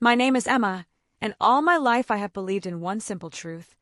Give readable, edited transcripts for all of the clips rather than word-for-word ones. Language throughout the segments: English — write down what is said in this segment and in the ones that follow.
My name is Emma, and all my life I have believed in one simple truth.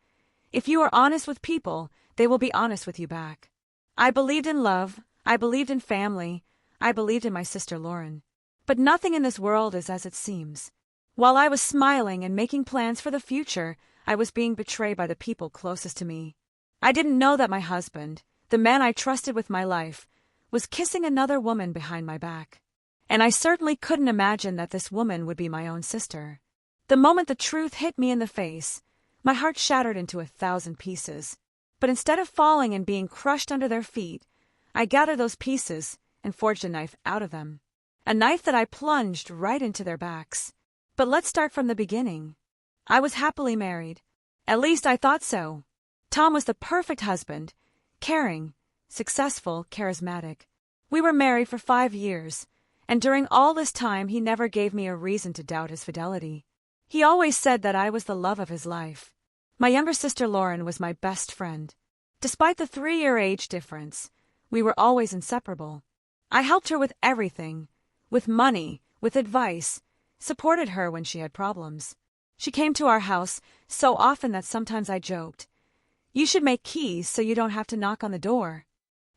If you are honest with people, they will be honest with you back. I believed in love, I believed in family, I believed in my sister Lauren. But nothing in this world is as it seems. While I was smiling and making plans for the future, I was being betrayed by the people closest to me. I didn't know that my husband, the man I trusted with my life, was kissing another woman behind my back. And I certainly couldn't imagine that this woman would be my own sister. The moment the truth hit me in the face, my heart shattered into 1,000 pieces. But instead of falling and being crushed under their feet, I gathered those pieces and forged a knife out of them. A knife that I plunged right into their backs. But let's start from the beginning. I was happily married. At least I thought so. Tom was the perfect husband, caring, successful, charismatic. We were married for 5 years, and during all this time he never gave me a reason to doubt his fidelity. He always said that I was the love of his life. My younger sister Lauren was my best friend. Despite the 3-year age difference, we were always inseparable. I helped her with everything, with money, with advice, supported her when she had problems. She came to our house so often that sometimes I joked, "You should make keys so you don't have to knock on the door."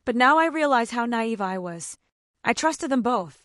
But now I realize how naive I was. I trusted them both,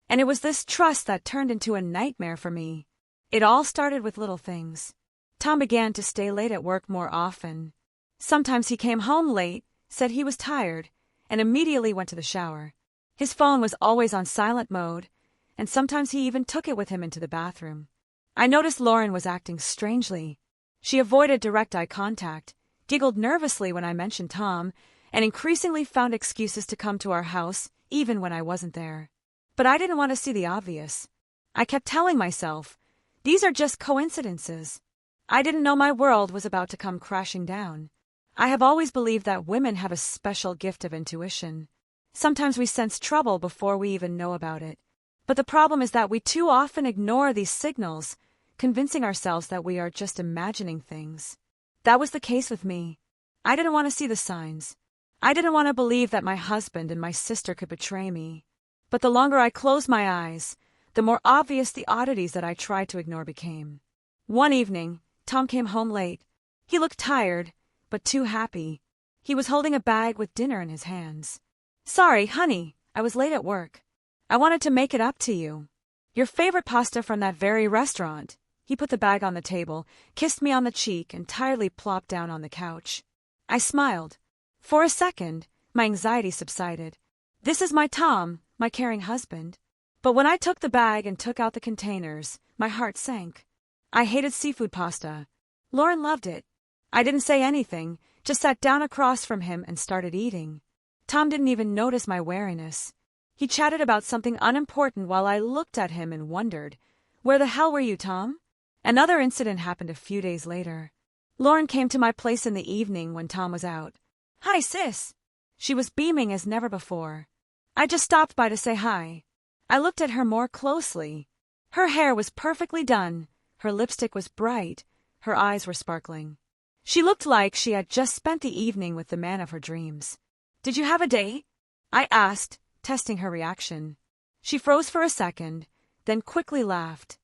and it was this trust that turned into a nightmare for me. It all started with little things. Tom began to stay late at work more often. Sometimes he came home late, said he was tired, and immediately went to the shower. His phone was always on silent mode, and sometimes he even took it with him into the bathroom. I noticed Lauren was acting strangely. She avoided direct eye contact, giggled nervously when I mentioned Tom, and increasingly found excuses to come to our house even when I wasn't there. But I didn't want to see the obvious. I kept telling myself, these are just coincidences. I didn't know my world was about to come crashing down. I have always believed that women have a special gift of intuition. Sometimes we sense trouble before we even know about it. But the problem is that we too often ignore these signals, convincing ourselves that we are just imagining things. That was the case with me. I didn't want to see the signs. I didn't want to believe that my husband and my sister could betray me. But the longer I closed my eyes, the more obvious the oddities that I tried to ignore became. One evening, Tom came home late. He looked tired, but too happy. He was holding a bag with dinner in his hands. "Sorry, honey, I was late at work. I wanted to make it up to you. Your favorite pasta from that very restaurant." He put the bag on the table, kissed me on the cheek, and tiredly plopped down on the couch. I smiled. For a second, my anxiety subsided. This is my Tom, my caring husband. But when I took the bag and took out the containers, my heart sank. I hated seafood pasta. Lauren loved it. I didn't say anything, just sat down across from him and started eating. Tom didn't even notice my wariness. He chatted about something unimportant while I looked at him and wondered, "Where the hell were you, Tom?" Another incident happened a few days later. Lauren came to my place in the evening when Tom was out. "Hi, sis." She was beaming as never before. I just stopped by to say hi. I looked at her more closely. Her hair was perfectly done, her lipstick was bright, her eyes were sparkling. She looked like she had just spent the evening with the man of her dreams. "Did you have a date?" I asked, testing her reaction. She froze for a second, then quickly laughed.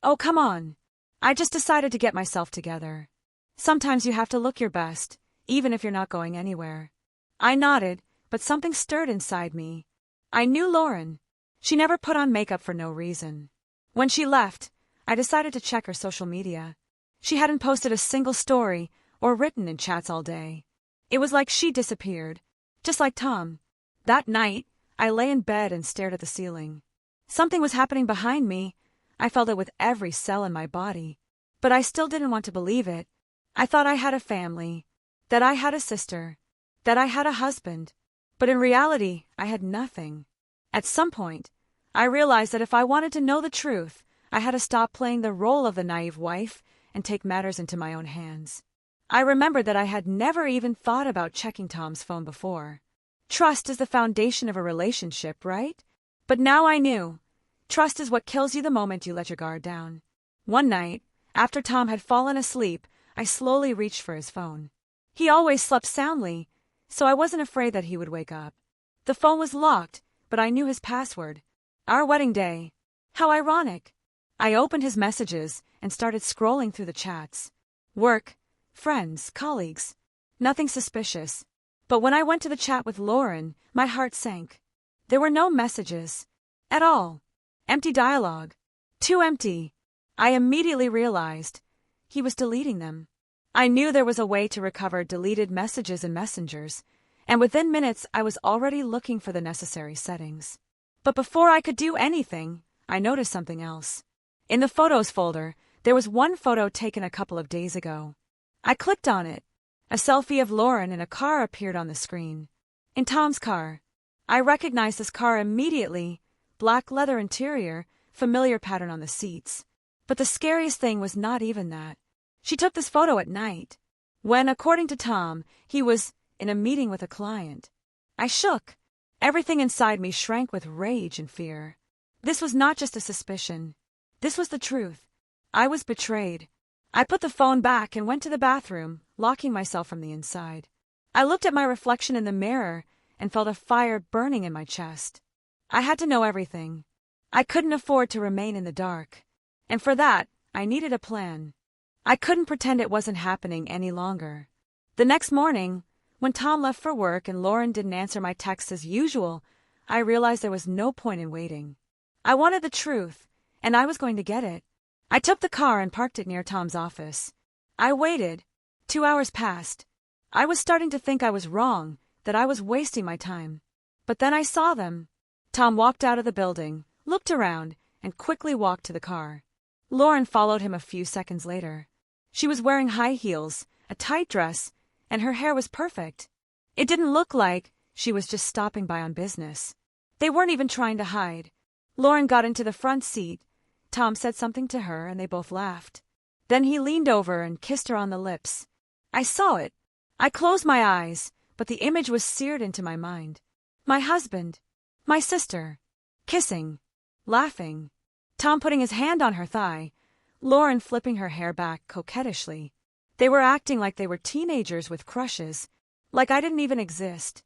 "Oh, come on. I just decided to get myself together. Sometimes you have to look your best, even if you're not going anywhere." I nodded, but something stirred inside me. I knew Lauren. She never put on makeup for no reason. When she left, I decided to check her social media. She hadn't posted a single story or written in chats all day. It was like she disappeared, just like Tom. That night, I lay in bed and stared at the ceiling. Something was happening behind me. I felt it with every cell in my body. But I still didn't want to believe it. I thought I had a family, that I had a sister, that I had a husband. But in reality, I had nothing. At some point, I realized that if I wanted to know the truth, I had to stop playing the role of the naive wife and take matters into my own hands. I remembered that I had never even thought about checking Tom's phone before. Trust is the foundation of a relationship, right? But now I knew. Trust is what kills you the moment you let your guard down. One night, after Tom had fallen asleep, I slowly reached for his phone. He always slept soundly, so I wasn't afraid that he would wake up. The phone was locked, but I knew his password. Our wedding day. How ironic. I opened his messages and started scrolling through the chats. Work, friends, colleagues. Nothing suspicious. But when I went to the chat with Lauren, my heart sank. There were no messages. At all. Empty dialogue. Too empty. I immediately realized he was deleting them. I knew there was a way to recover deleted messages in messengers, and within minutes I was already looking for the necessary settings. But before I could do anything, I noticed something else. In the photos folder, there was one photo taken a couple of days ago. I clicked on it. A selfie of Lauren in a car appeared on the screen. In Tom's car. I recognized this car immediately. Black leather interior, familiar pattern on the seats. But the scariest thing was not even that. She took this photo at night, when, according to Tom, he was in a meeting with a client. I shook. Everything inside me shrank with rage and fear. This was not just a suspicion. This was the truth. I was betrayed. I put the phone back and went to the bathroom, locking myself from the inside. I looked at my reflection in the mirror and felt a fire burning in my chest. I had to know everything. I couldn't afford to remain in the dark. And for that, I needed a plan. I couldn't pretend it wasn't happening any longer. The next morning, when Tom left for work and Lauren didn't answer my texts as usual, I realized there was no point in waiting. I wanted the truth, and I was going to get it. I took the car and parked it near Tom's office. I waited. 2 hours passed. I was starting to think I was wrong, that I was wasting my time. But then I saw them. Tom walked out of the building, looked around, and quickly walked to the car. Lauren followed him a few seconds later. She was wearing high heels, a tight dress, and her hair was perfect. It didn't look like she was just stopping by on business. They weren't even trying to hide. Lauren got into the front seat. Tom said something to her, and they both laughed. Then he leaned over and kissed her on the lips. I saw it. I closed my eyes, but the image was seared into my mind. My husband, my sister, kissing, laughing. Tom putting his hand on her thigh, Lauren flipping her hair back coquettishly. They were acting like they were teenagers with crushes, like I didn't even exist.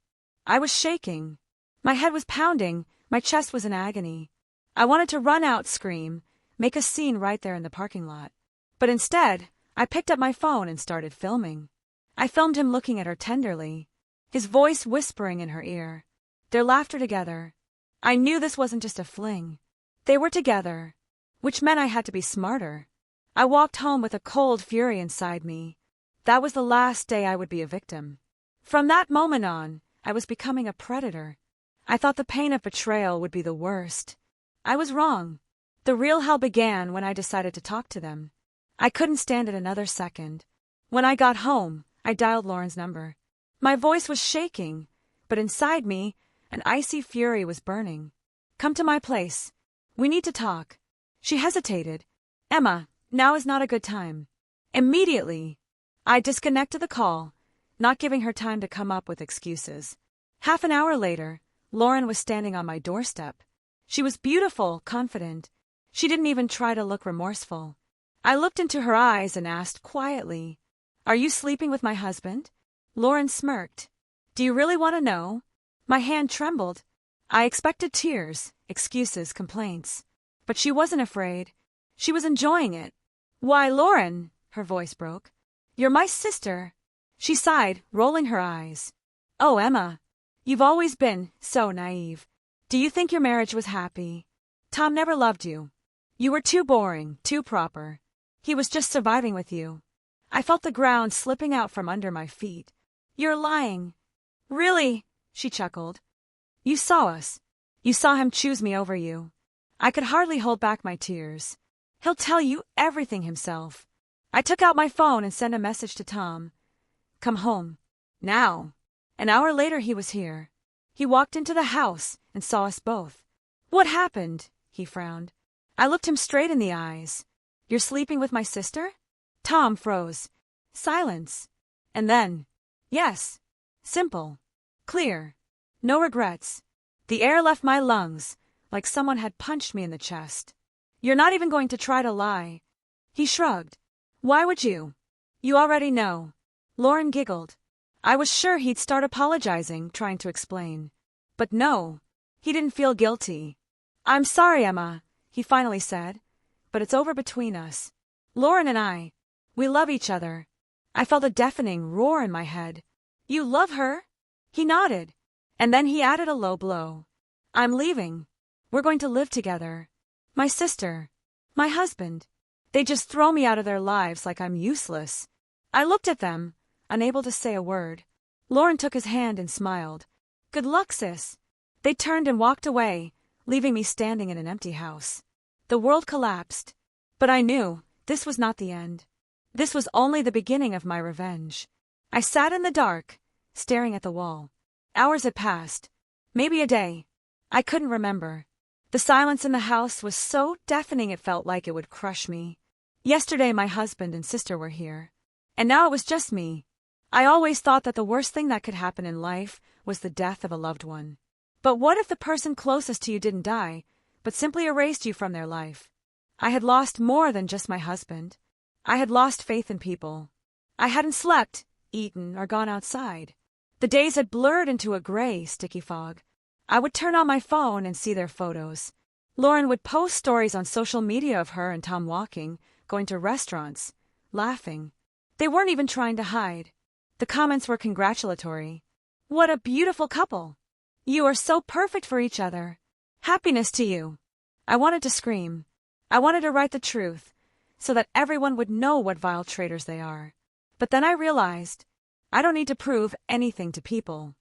I was shaking. My head was pounding, my chest was in agony. I wanted to run out, scream, make a scene right there in the parking lot. But instead, I picked up my phone and started filming. I filmed him looking at her tenderly, his voice whispering in her ear. Their laughter together. I knew this wasn't just a fling. They were together, which meant I had to be smarter. I walked home with a cold fury inside me. That was the last day I would be a victim. From that moment on, I was becoming a predator. I thought the pain of betrayal would be the worst. I was wrong. The real hell began when I decided to talk to them. I couldn't stand it another second. When I got home, I dialed Lauren's number. My voice was shaking, but inside me, an icy fury was burning. Come to my place. We need to talk. She hesitated. Emma, now is not a good time. Immediately, I disconnected the call, not giving her time to come up with excuses. Half an hour later, Lauren was standing on my doorstep. She was beautiful, confident. She didn't even try to look remorseful. I looked into her eyes and asked quietly, "Are you sleeping with my husband?" Lauren smirked. "Do you really want to know?" My hand trembled. I expected tears, excuses, complaints. But she wasn't afraid. She was enjoying it. "Why, Lauren," her voice broke. "You're my sister." She sighed, rolling her eyes. "Oh, Emma, you've always been so naive. Do you think your marriage was happy? Tom never loved you. You were too boring, too proper. He was just surviving with you." I felt the ground slipping out from under my feet. "You're lying." "Really?" she chuckled. "You saw us. You saw him choose me over you." I could hardly hold back my tears. "He'll tell you everything himself." I took out my phone and sent a message to Tom. "Come home. Now." An hour later he was here. He walked into the house and saw us both. "What happened?" he frowned. I looked him straight in the eyes. "You're sleeping with my sister?" Tom froze. Silence. And then, "Yes." Simple. Clear. No regrets. The air left my lungs, like someone had punched me in the chest. "You're not even going to try to lie." He shrugged. "Why would you? You already know." Lauren giggled. I was sure he'd start apologizing, trying to explain. But no, he didn't feel guilty. "I'm sorry, Emma," he finally said. but it's over between us. Lauren and I, we love each other. I felt a deafening roar in my head. You love her? He nodded. And then he added a low blow. I'm leaving. We're going to live together. My sister. My husband. They just throw me out of their lives like I'm useless. I looked at them, unable to say a word. Lauren took his hand and smiled. Good luck, sis. They turned and walked away, leaving me standing in an empty house. The world collapsed. But I knew this was not the end. This was only the beginning of my revenge. I sat in the dark, staring at the wall. Hours had passed. Maybe a day. I couldn't remember. The silence in the house was so deafening it felt like it would crush me. Yesterday my husband and sister were here. And now it was just me. I always thought that the worst thing that could happen in life was the death of a loved one. But what if the person closest to you didn't die, but simply erased you from their life? I had lost more than just my husband. I had lost faith in people. I hadn't slept, eaten, or gone outside. The days had blurred into a gray, sticky fog. I would turn on my phone and see their photos. Lauren would post stories on social media of her and Tom walking, going to restaurants, laughing. They weren't even trying to hide. The comments were congratulatory. What a beautiful couple. You are so perfect for each other. Happiness to you. I wanted to scream. I wanted to write the truth, so that everyone would know what vile traitors they are. But then I realized, I don't need to prove anything to people.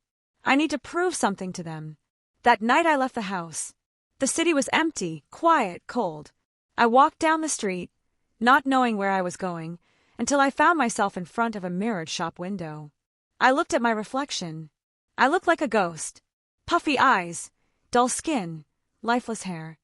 I need to prove something to them. That night I left the house. The city was empty, quiet, cold. I walked down the street, not knowing where I was going, until I found myself in front of a mirrored shop window. I looked at my reflection. I looked like a ghost. Puffy eyes, dull skin, lifeless hair.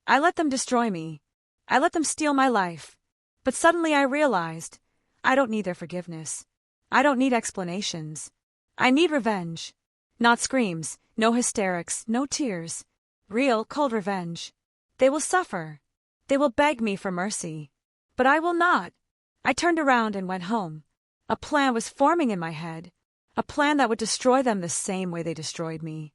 I let them destroy me. I let them steal my life. But suddenly I realized, I don't need their forgiveness. I don't need explanations. I need revenge. Not screams, no hysterics, no tears. Real, cold revenge. They will suffer. They will beg me for mercy. But I will not. I turned around and went home. A plan was forming in my head. A plan that would destroy them the same way they destroyed me.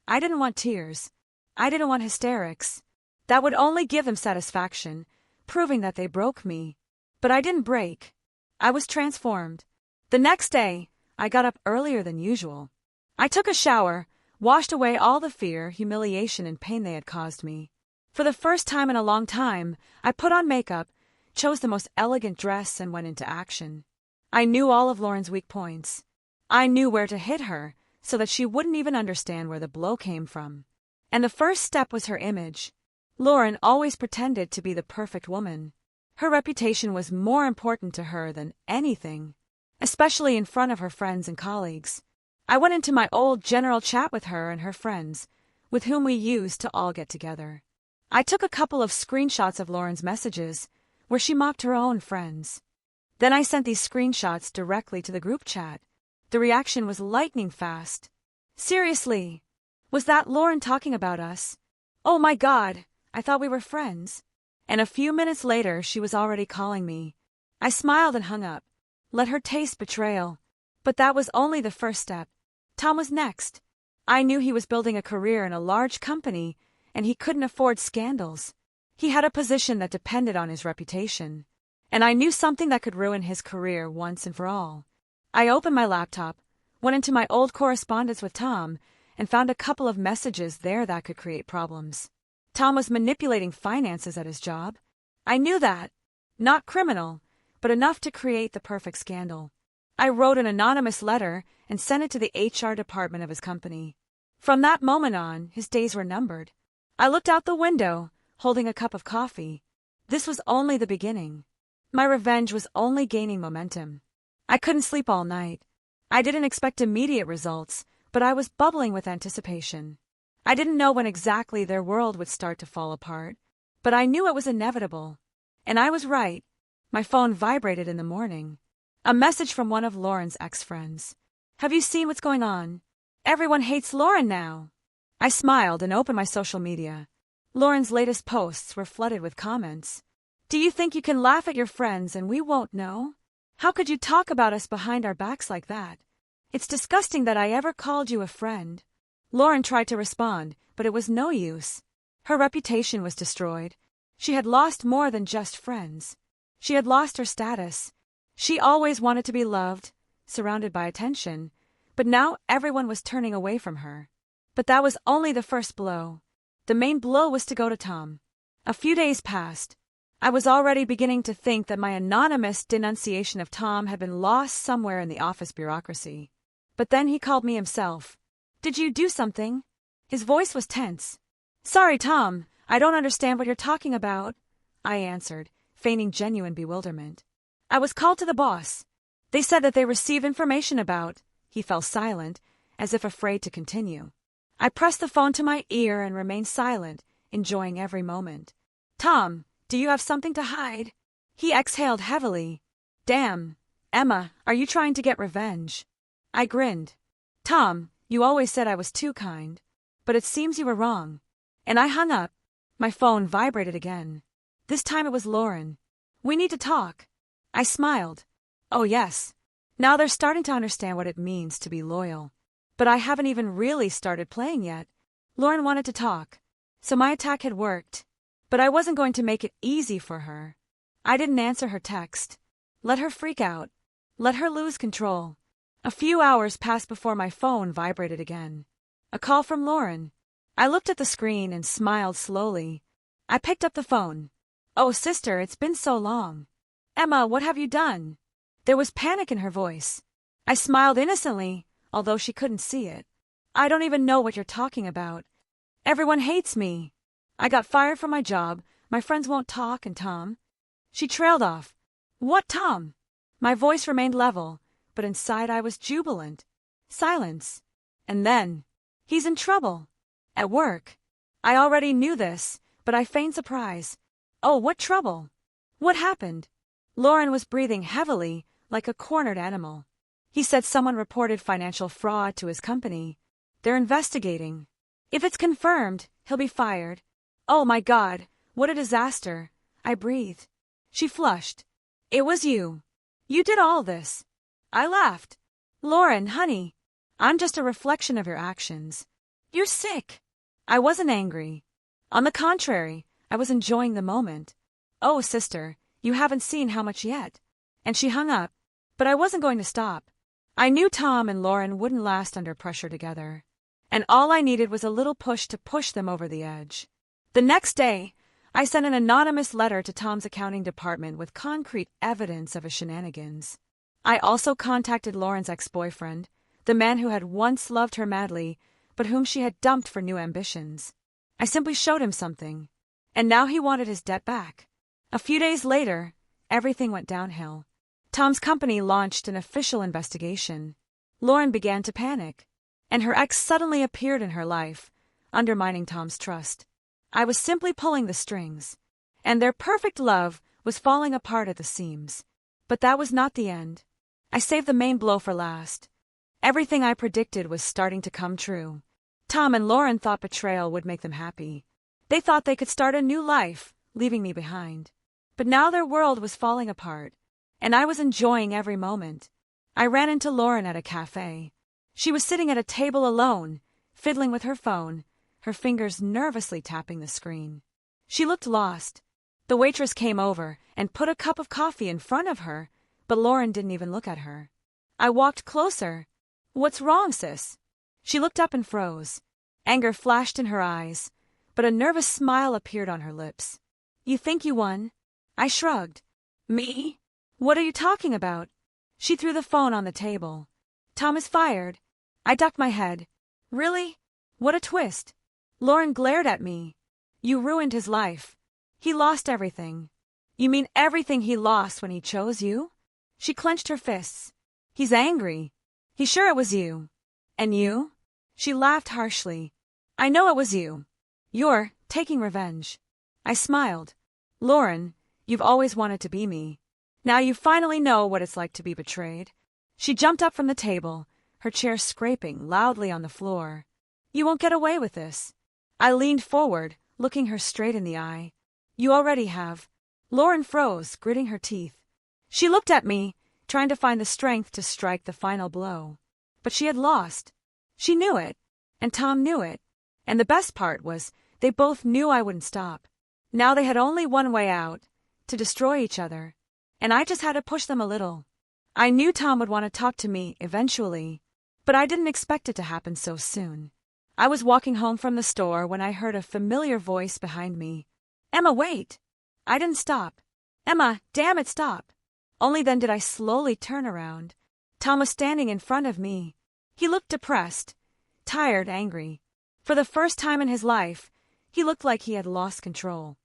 I didn't want tears. I didn't want hysterics. That would only give them satisfaction, proving that they broke me. But I didn't break. I was transformed. The next day, I got up earlier than usual. I took a shower, washed away all the fear, humiliation, and pain they had caused me. For the first time in a long time, I put on makeup, chose the most elegant dress, and went into action. I knew all of Lauren's weak points. I knew where to hit her, so that she wouldn't even understand where the blow came from. And the first step was her image. Lauren always pretended to be the perfect woman. Her reputation was more important to her than anything, especially in front of her friends and colleagues. I went into my old general chat with her and her friends, with whom we used to all get together. I took a couple of screenshots of Lauren's messages, where she mocked her own friends. Then I sent these screenshots directly to the group chat. The reaction was lightning fast. Seriously? Was that Lauren talking about us? Oh my God, I thought we were friends. And a few minutes later, she was already calling me. I smiled and hung up. Let her taste betrayal. But that was only the first step. Tom was next. I knew he was building a career in a large company, and he couldn't afford scandals. He had a position that depended on his reputation. And I knew something that could ruin his career once and for all. I opened my laptop, went into my old correspondence with Tom, and found a couple of messages there that could create problems. Tom was manipulating finances at his job. I knew that. Not criminal, but enough to create the perfect scandal. I wrote an anonymous letter and sent it to the HR department of his company. From that moment on, his days were numbered. I looked out the window, holding a cup of coffee. This was only the beginning. My revenge was only gaining momentum. I couldn't sleep all night. I didn't expect immediate results, but I was bubbling with anticipation. I didn't know when exactly their world would start to fall apart, but I knew it was inevitable. And I was right. My phone vibrated in the morning. A message from one of Lauren's ex-friends. Have you seen what's going on? Everyone hates Lauren now. I smiled and opened my social media. Lauren's latest posts were flooded with comments. Do you think you can laugh at your friends and we won't know? How could you talk about us behind our backs like that? It's disgusting that I ever called you a friend. Lauren tried to respond, but it was no use. Her reputation was destroyed. She had lost more than just friends. She had lost her status. She always wanted to be loved, surrounded by attention, but now everyone was turning away from her. But that was only the first blow. The main blow was to go to Tom. A few days passed. I was already beginning to think that my anonymous denunciation of Tom had been lost somewhere in the office bureaucracy. But then he called me himself. "Did you do something?" His voice was tense. "Sorry, Tom, I don't understand what you're talking about," I answered, feigning genuine bewilderment. "I was called to the boss. They said that they received information about—" He fell silent, as if afraid to continue. I pressed the phone to my ear and remained silent, enjoying every moment. "Tom, do you have something to hide?" He exhaled heavily. "Damn, Emma, are you trying to get revenge?" I grinned. "Tom, you always said I was too kind. But it seems you were wrong." And I hung up. My phone vibrated again. This time it was Lauren. "We need to talk." I smiled. "Oh yes. Now they're starting to understand what it means to be loyal. But I haven't even really started playing yet." Lauren wanted to talk. So my attack had worked. But I wasn't going to make it easy for her. I didn't answer her text. Let her freak out. Let her lose control. A few hours passed before my phone vibrated again. A call from Lauren. I looked at the screen and smiled slowly. I picked up the phone. "Oh, sister, it's been so long." "Emma, what have you done?" There was panic in her voice. I smiled innocently, although she couldn't see it. "I don't even know what you're talking about. Everyone hates me. I got fired from my job, my friends won't talk, and Tom." She trailed off. "What Tom?" My voice remained level, but inside I was jubilant. Silence. And then, "He's in trouble. At work." I already knew this, but I feigned surprise. "Oh, what trouble? What happened?" Lauren was breathing heavily, like a cornered animal. "He said someone reported financial fraud to his company. They're investigating. If it's confirmed, he'll be fired." "Oh my God, what a disaster," I breathed. She flushed. "It was you. You did all this." I laughed. "Lauren, honey, I'm just a reflection of your actions. You're sick." I wasn't angry. On the contrary, I was enjoying the moment. "Oh, sister, you haven't seen how much yet." And she hung up. But I wasn't going to stop. I knew Tom and Lauren wouldn't last under pressure together. And all I needed was a little push to push them over the edge. The next day, I sent an anonymous letter to Tom's accounting department with concrete evidence of his shenanigans. I also contacted Lauren's ex-boyfriend, the man who had once loved her madly, but whom she had dumped for new ambitions. I simply showed him something. And now he wanted his debt back. A few days later, everything went downhill. Tom's company launched an official investigation. Lauren began to panic. And her ex suddenly appeared in her life, undermining Tom's trust. I was simply pulling the strings. And their perfect love was falling apart at the seams. But that was not the end. I saved the main blow for last. Everything I predicted was starting to come true. Tom and Lauren thought betrayal would make them happy. They thought they could start a new life, leaving me behind. But now their world was falling apart, and I was enjoying every moment. I ran into Lauren at a cafe. She was sitting at a table alone, fiddling with her phone, her fingers nervously tapping the screen. She looked lost. The waitress came over and put a cup of coffee in front of her, but Lauren didn't even look at her. I walked closer. "What's wrong, sis?" She looked up and froze. Anger flashed in her eyes, but a nervous smile appeared on her lips. "You think you won?" I shrugged. "Me? What are you talking about?" She threw the phone on the table. "Tom is fired." I ducked my head. "Really? What a twist." Lauren glared at me. "You ruined his life. He lost everything." "You mean everything he lost when he chose you?" She clenched her fists. "He's angry. He's sure it was you." "And you?" She laughed harshly. "I know it was you. You're taking revenge." I smiled. "Lauren, you've always wanted to be me. Now you finally know what it's like to be betrayed." She jumped up from the table, her chair scraping loudly on the floor. "You won't get away with this." I leaned forward, looking her straight in the eye. "You already have." Lauren froze, gritting her teeth. She looked at me, trying to find the strength to strike the final blow. But she had lost. She knew it, and Tom knew it. And the best part was, they both knew I wouldn't stop. Now they had only one way out, to destroy each other, and I just had to push them a little. I knew Tom would want to talk to me eventually, but I didn't expect it to happen so soon. I was walking home from the store when I heard a familiar voice behind me. Emma, wait! I didn't stop. Emma, damn it, stop! Only then did I slowly turn around. Tom was standing in front of me. He looked depressed, tired, angry. For the first time in his life, he looked like he had lost control.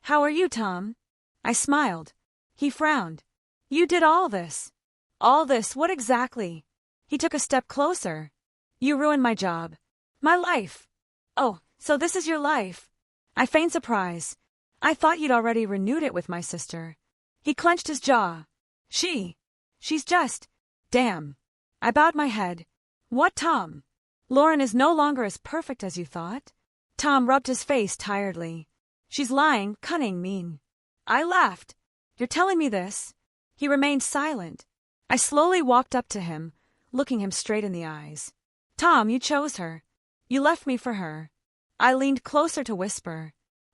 How are you, Tom? I smiled. He frowned. You did all this. All this, what exactly? He took a step closer. You ruined my job. My life. Oh, so this is your life. I feigned surprise. I thought you'd already renewed it with my sister. He clenched his jaw. She's just... Damn. I bowed my head. What, Tom? Lauren is no longer as perfect as you thought? Tom rubbed his face tiredly. She's lying, cunning, mean. I laughed. You're telling me this? He remained silent. I slowly walked up to him, looking him straight in the eyes. Tom, you chose her. You left me for her. I leaned closer to whisper.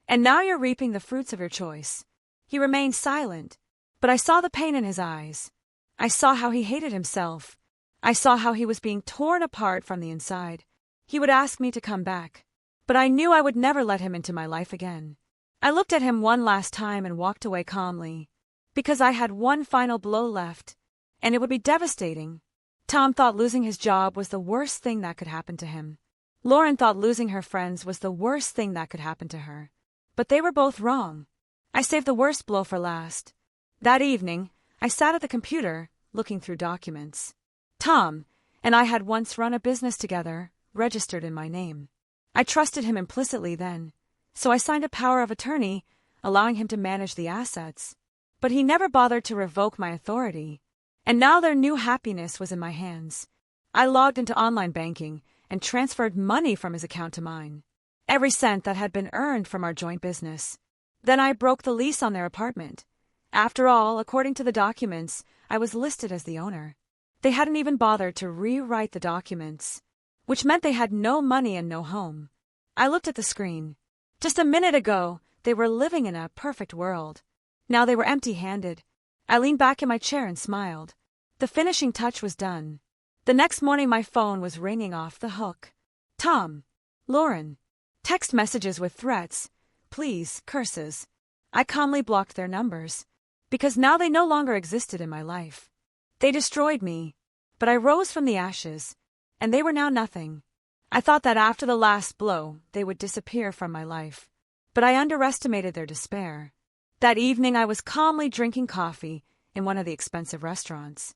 And now you're reaping the fruits of your choice. He remained silent, but I saw the pain in his eyes. I saw how he hated himself. I saw how he was being torn apart from the inside. He would ask me to come back, but I knew I would never let him into my life again. I looked at him one last time and walked away calmly, because I had one final blow left, and it would be devastating. Tom thought losing his job was the worst thing that could happen to him. Lauren thought losing her friends was the worst thing that could happen to her. But they were both wrong. I saved the worst blow for last. That evening, I sat at the computer, looking through documents. Tom and I had once run a business together, registered in my name. I trusted him implicitly then, so I signed a power of attorney, allowing him to manage the assets. But he never bothered to revoke my authority. And now their new happiness was in my hands. I logged into online banking and transferred money from his account to mine. Every cent that had been earned from our joint business. Then I broke the lease on their apartment. After all, according to the documents, I was listed as the owner. They hadn't even bothered to rewrite the documents, which meant they had no money and no home. I looked at the screen. Just a minute ago, they were living in a perfect world. Now they were empty-handed. I leaned back in my chair and smiled. The finishing touch was done. The next morning my phone was ringing off the hook. Tom. Lauren. Text messages with threats. Please, curses. I calmly blocked their numbers, because now they no longer existed in my life. They destroyed me, but I rose from the ashes, and they were now nothing. I thought that after the last blow, they would disappear from my life, but I underestimated their despair. That evening I was calmly drinking coffee in one of the expensive restaurants.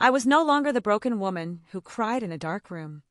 I was no longer the broken woman who cried in a dark room.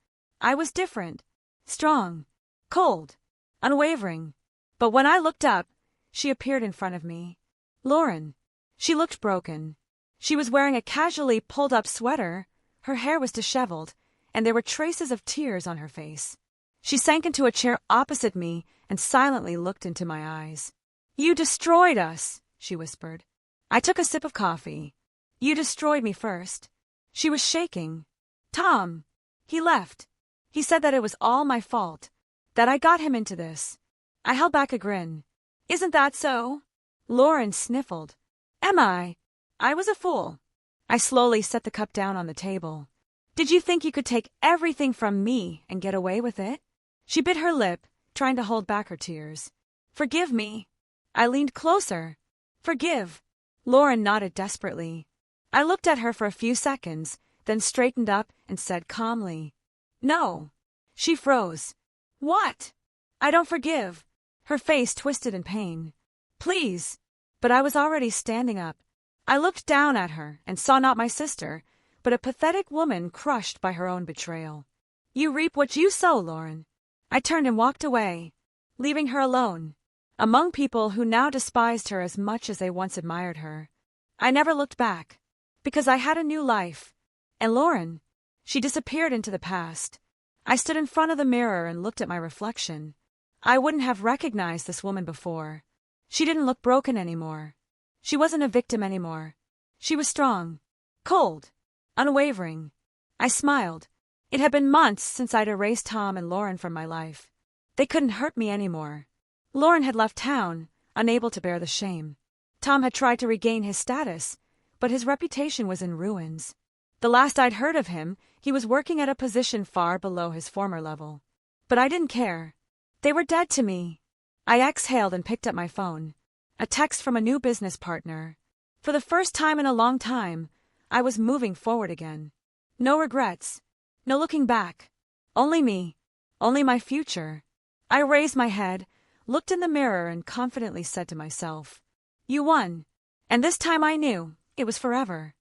I was different, strong, cold, unwavering. But when I looked up, she appeared in front of me. Lauren. She looked broken. She was wearing a casually pulled-up sweater, her hair was disheveled, and there were traces of tears on her face. She sank into a chair opposite me and silently looked into my eyes. You destroyed us, she whispered. I took a sip of coffee. You destroyed me first. She was shaking. Tom. He left. He said that it was all my fault, that I got him into this. I held back a grin. Isn't that so? Lauren sniffled. Am I? I was a fool. I slowly set the cup down on the table. Did you think you could take everything from me and get away with it? She bit her lip, trying to hold back her tears. Forgive me. I leaned closer. Forgive. Lauren nodded desperately. I looked at her for a few seconds, then straightened up and said calmly, No. She froze. What? I don't forgive. Her face twisted in pain. Please. But I was already standing up. I looked down at her and saw not my sister, but a pathetic woman crushed by her own betrayal. You reap what you sow, Lauren. I turned and walked away, leaving her alone, among people who now despised her as much as they once admired her. I never looked back, because I had a new life. And Lauren, she disappeared into the past. I stood in front of the mirror and looked at my reflection. I wouldn't have recognized this woman before. She didn't look broken anymore. She wasn't a victim anymore. She was strong, cold, unwavering. I smiled. It had been months since I'd erased Tom and Lauren from my life. They couldn't hurt me anymore. Lauren had left town, unable to bear the shame. Tom had tried to regain his status, but his reputation was in ruins. The last I'd heard of him, he was working at a position far below his former level. But I didn't care. They were dead to me. I exhaled and picked up my phone. A text from a new business partner. For the first time in a long time, I was moving forward again. No regrets. No looking back. Only me. Only my future. I raised my head, looked in the mirror, and confidently said to myself, "You won." And this time I knew it was forever.